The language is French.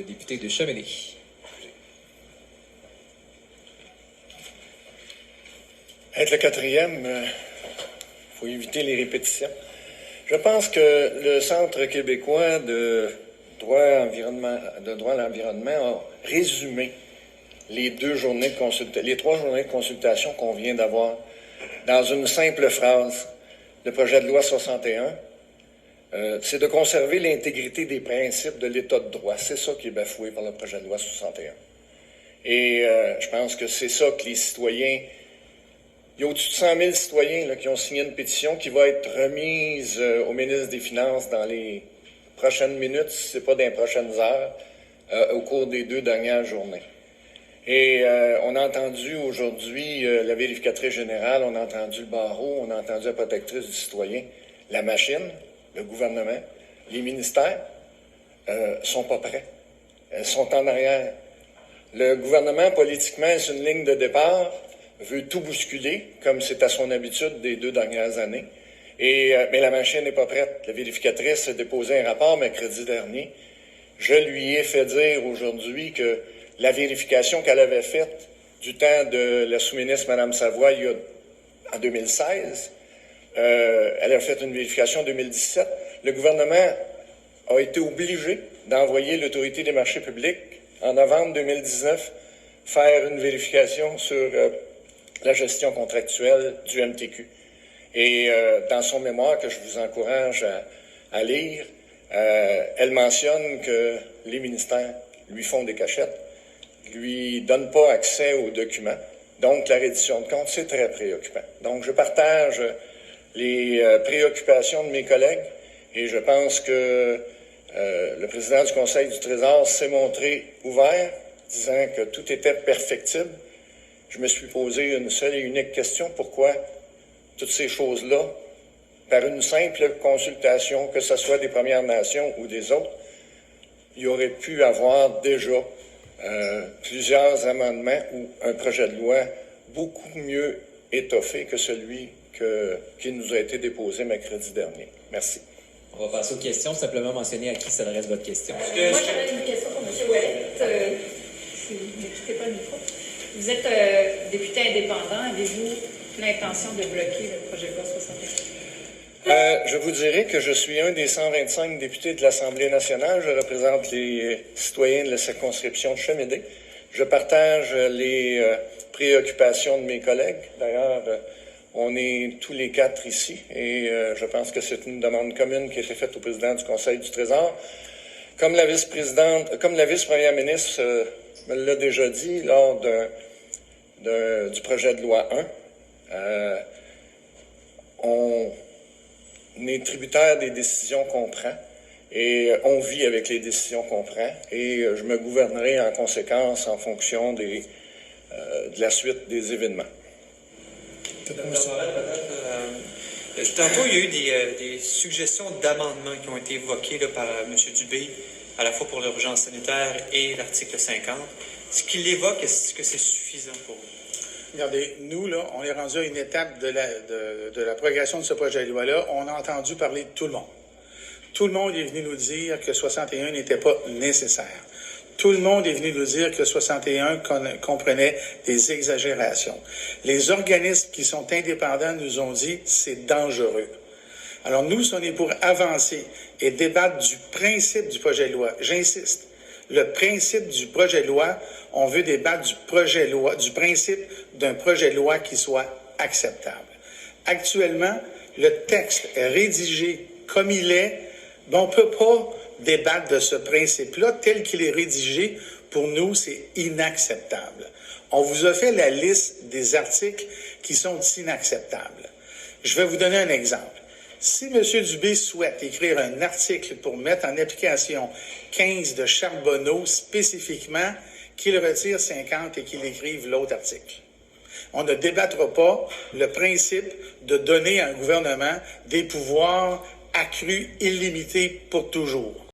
Député de Chevenix. Être le quatrième, faut éviter les répétitions. Je pense que le Centre québécois de droit à l'environnement a résumé les 3 journées de consultation qu'on vient d'avoir dans une simple phrase. Le projet de loi 61, c'est de conserver l'intégrité des principes de l'État de droit. C'est ça qui est bafoué par le projet de loi 61. Et je pense que c'est ça que les citoyens... Il y a au-dessus de 100 000 citoyens là, qui ont signé une pétition qui va être remise au ministre des Finances dans les prochaines minutes, si ce n'est pas dans les prochaines heures, au cours des 2 dernières journées. Et on a entendu aujourd'hui la vérificatrice générale, on a entendu le barreau, on a entendu la protectrice du citoyen. La machine, le gouvernement, les ministères sont pas prêts. Elles sont en arrière. Le gouvernement, politiquement, c'est une ligne de départ, veut tout bousculer, comme c'est à son habitude des 2 dernières années. Mais la machine n'est pas prête. La vérificatrice a déposé un rapport mercredi dernier. Je lui ai fait dire aujourd'hui que la vérification qu'elle avait faite du temps de la sous-ministre Mme Savoie en 2016, elle a fait une vérification en 2017. Le gouvernement a été obligé d'envoyer l'Autorité des marchés publics en novembre 2019 faire une vérification sur la gestion contractuelle du MTQ. Et dans son mémoire, que je vous encourage à lire, elle mentionne que les ministères lui font des cachettes, lui donnent pas accès aux documents. Donc, la reddition de comptes, c'est très préoccupant. Donc, je partage les préoccupations de mes collègues et je pense que le président du Conseil du Trésor s'est montré ouvert, disant que tout était perfectible. Je me suis posé une seule et unique question. Pourquoi toutes ces choses-là, par une simple consultation, que ce soit des Premières Nations ou des autres, il y aurait pu avoir déjà plusieurs amendements ou un projet de loi beaucoup mieux étoffé que celui qui nous a été déposé mercredi dernier. Merci. On va passer aux questions. Simplement mentionner à qui s'adresse votre question. Moi, j'avais une question pour M. Ouellette. Si vous ne quittez pas le micro. Vous êtes député indépendant. Avez-vous l'intention de bloquer le projet de loi 61? Je vous dirais que je suis un des 125 députés de l'Assemblée nationale. Je représente les citoyens de la circonscription de Chemédé. Je partage les préoccupations de mes collègues. D'ailleurs, on est tous les 4 ici et je pense que c'est une demande commune qui a été faite au président du Conseil du Trésor. Comme la vice-première ministre me l'a déjà dit lors du projet de loi 1, on est tributaire des décisions qu'on prend et on vit avec les décisions qu'on prend et je me gouvernerai en conséquence en fonction de la suite des événements. Tantôt, il y a eu des suggestions d'amendements qui ont été évoquées là, par M. Dubé, à la fois pour l'urgence sanitaire et l'article 50. Ce qu'il évoque, est-ce que c'est suffisant pour vous? Regardez, nous, là, on est rendu à une étape de la progression de ce projet de loi-là. On a entendu parler de tout le monde. Tout le monde est venu nous dire que 61 n'était pas nécessaire. Tout le monde est venu nous dire que 61 comprenait des exagérations. Les organismes qui sont indépendants nous ont dit que c'est dangereux. Alors nous, on est pour avancer et débattre du principe du projet de loi. J'insiste, le principe du projet de loi, on veut débattre du principe d'un projet de loi qui soit acceptable. Actuellement, le texte est rédigé comme il est, mais on ne peut pas débattre de ce principe-là tel qu'il est rédigé. Pour nous, c'est inacceptable. On vous a fait la liste des articles qui sont inacceptables. Je vais vous donner un exemple. Si M. Dubé souhaite écrire un article pour mettre en application 15 de Charbonneau spécifiquement, qu'il retire 50 et qu'il écrive l'autre article. On ne débattra pas le principe de donner à un gouvernement des pouvoirs accrus illimités pour toujours.